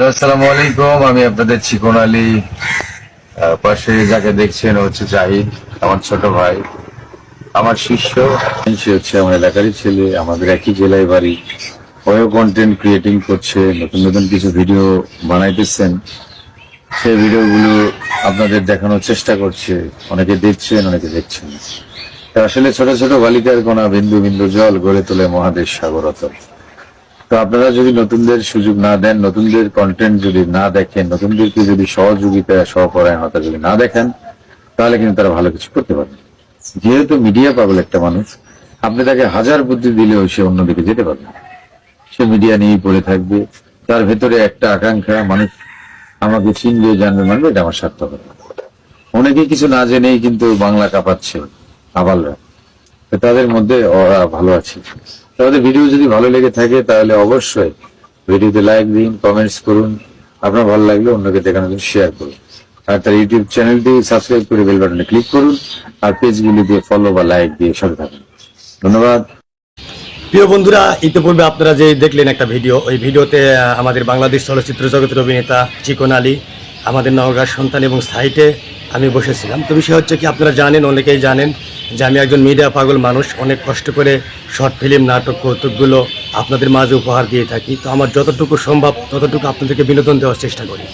আসসালামু আলাইকুম। আমি আপনাদের চিকন আলী। পাশে যাকে দেখছেন হচ্ছে জাহিদ, আমার ছোট ভাই, আমার শিষ্য। সে হচ্ছে আমার এলাকারই ছেলে, আমাদের একই জেলায় বাড়ি। ওও কন্টেন্ট ক্রিয়েটিং করছে, নতুন নতুন কিছু ভিডিও বানাইতেছেন। সেই ভিডিওগুলো আপনাদের দেখানোর চেষ্টা করছে। অনেকে দেখছেন, অনেকে দেখছেন না। তা আসলে ছোট ছোট বালিকার কোনা বিন্দু বিন্দু জল গড়ে তোলে মহাদেশ সাগর অতল। তো আপনারা যদি নতুনদের সুযোগ না দেন, নতুনদের কন্টেন্ট যদি না দেখেন, নতুনদেরকে যদি সহযোগিতা সহপরায়ণতা যদি না দেখেন, তাহলে কিন্তু তারা ভালো কিছু করতে পারবে। যেহেতু মিডিয়া পাগল একটা মানুষ, আপনি তাকে হাজার বুদ্ধি দিলেও সে অন্যদিকে যেতে পারবে না। সে মিডিয়া নিয়েই পড়ে থাকবে। তার ভেতরে একটা আকাঙ্ক্ষা, মানুষ আমাকে চিনবে, জানবে, মানবে, এটা আমার স্বার্থকতা। অনেকেই কিছু না জেনেই কিন্তু বাংলা কাঁপাচ্ছে আবালরা। তাদের মধ্যে ওরা ভালো আছে। তাদের ভিডিও যদি ভালো লেগে থাকে তাহলে অবশ্যই ভিডিওতে লাইক দিন, কমেন্টস করুন। আপনার ভালো লাগলে অন্যকে দেখানোর জন্য শেয়ার করুন। আর তার ইউটিউব চ্যানেলটি সাবস্ক্রাইব করে বেল বাটনে ক্লিক করুন। আর পেজগুলি দিয়ে ফলো বা লাইক দিয়ে সাথে থাকুন। ধন্যবাদ। প্রিয় বন্ধুরা, ইতিপূর্বে আপনারা যে দেখলেন একটা ভিডিও, ওই ভিডিওতে আমাদের বাংলাদেশ চলচ্চিত্র জগতের অভিনেতা চিকন আলী, আমাদের নওগাঁর সন্তান এবং সাইটে আমি বসেছিলাম। তো বিষয় হচ্ছে কি, আপনারা জানেন, অনেকেই জানেন যে আমি একজন মিডিয়া পাগল মানুষ। অনেক কষ্ট করে শর্ট ফিল্ম, নাটক, কৌতুকগুলো আপনাদের মাঝে উপহার দিয়ে থাকি। তো আমার যতটুকু সম্ভব ততটুকু আপনাদেরকে বিনোদন দেওয়ার চেষ্টা করি।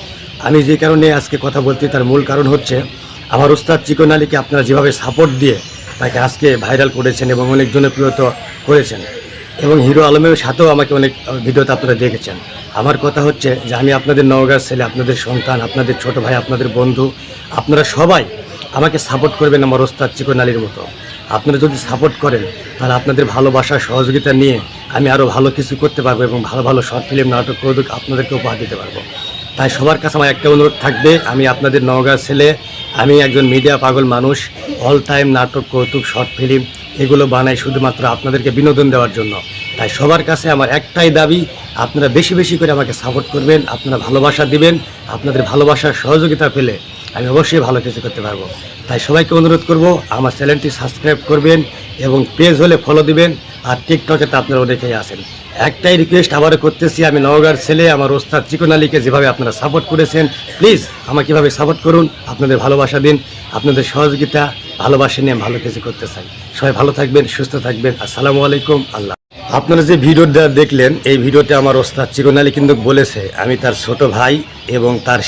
আমি যে কারণে আজকে কথা বলছি তার মূল কারণ হচ্ছে আমার ওস্তাদ চিকন আলীকে আপনারা যেভাবে সাপোর্ট দিয়ে তাকে আজকে ভাইরাল করেছেন এবং অনেক জনপ্রিয়তা করেছেন, এবং হিরো আলমের সাথেও আমাকে অনেক ভিডিওতে আপনারা দেখেছেন। আমার কথা হচ্ছে যে আমি আপনাদের নওগাঁর ছেলে, আপনাদের সন্তান, আপনাদের ছোট ভাই, আপনাদের বন্ধু। আপনারা সবাই আমাকে সাপোর্ট করবেন আমার ওস্তাদ চিকন আলীর মতো। আপনারা যদি সাপোর্ট করেন তাহলে আপনাদের ভালোবাসা, সহযোগিতা নিয়ে আমি আরও ভালো কিছু করতে পারবো এবং ভালো ভালো শর্ট ফিল্ম, নাটক, কৌতুক আপনাদেরকে উপহার দিতে পারবো। তাই সবার কাছে আমার একটা অনুরোধ থাকবে, আমি আপনাদের নওগাঁর ছেলে, আমি একজন মিডিয়া পাগল মানুষ। অল টাইম নাটক, কৌতুক, শর্ট ফিল্ম এগুলো বানাই শুধুমাত্র আপনাদেরকে বিনোদন দেওয়ার জন্য। তাই সবার কাছে আমার একটাই দাবি, আপনারা বেশি বেশি করে আমাকে সাপোর্ট করবেন, আপনারা ভালোবাসা দিবেন। আপনাদের ভালোবাসার সহযোগিতা পেলে আমি অবশ্যই ভালো কিছু করতে পারবো। তাই সবাইকে অনুরোধ করব, আমার চ্যানেলটি সাবস্ক্রাইব করবেন এবং পেজ হলে ফলো দিবেন। আর টিকটকে তো আপনারাও দেখেই আসেন। একটাই রিকোয়েস্ট আবারও করতেছি, আমি নওগাঁর ছেলে, আমার ওস্তাদ চিকন আলীকে যেভাবে আপনারা সাপোর্ট করেছেন, প্লিজ আমাকে এভাবে সাপোর্ট করুন। আপনাদের ভালোবাসা দিন, আপনাদের সহযোগিতা, ভালোবাসা নিয়ে ভালো কিছু করতে চাই। সবাই ভালো থাকবেন, সুস্থ থাকবেন। আসসালামু আলাইকুম। আল্লাহ। আপনারা যে ভিডিওটা দেখলেন, এই ভিডিওতে আমার ওস্তাদ চিকন আলী কিন্তু বলেছে আমি তার ছোট ভাই এবং তার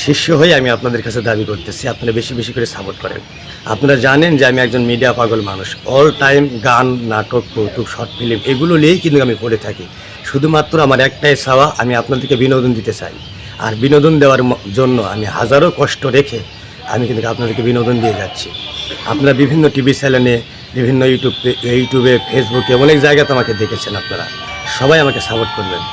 শিষ্য হয়ে আমি আপনাদের কাছে দাবি করতেছি, আপনারা বেশি বেশি করে সাপোর্ট করেন। আপনারা জানেন যে আমি একজন মিডিয়া পাগল মানুষ। অল টাইম গান, নাটক, কৌতুক, শর্ট ফিল্ম এগুলো নিয়েই কিন্তু আমি পড়ে থাকি। শুধুমাত্র আমার একটাই চাওয়া, আমি আপনাদেরকে বিনোদন দিতে চাই। আর বিনোদন দেওয়ার জন্য আমি হাজারো কষ্ট রেখে আমি কিন্তু আপনাদেরকে বিনোদন দিয়ে যাচ্ছি। আপনারা বিভিন্ন টিভি চ্যানেলে, বিভিন্ন ইউটিউবে, ফেসবুকে অনেক জায়গাতে আমাকে দেখেছেন। আপনারা সবাই আমাকে সাপোর্ট করবেন।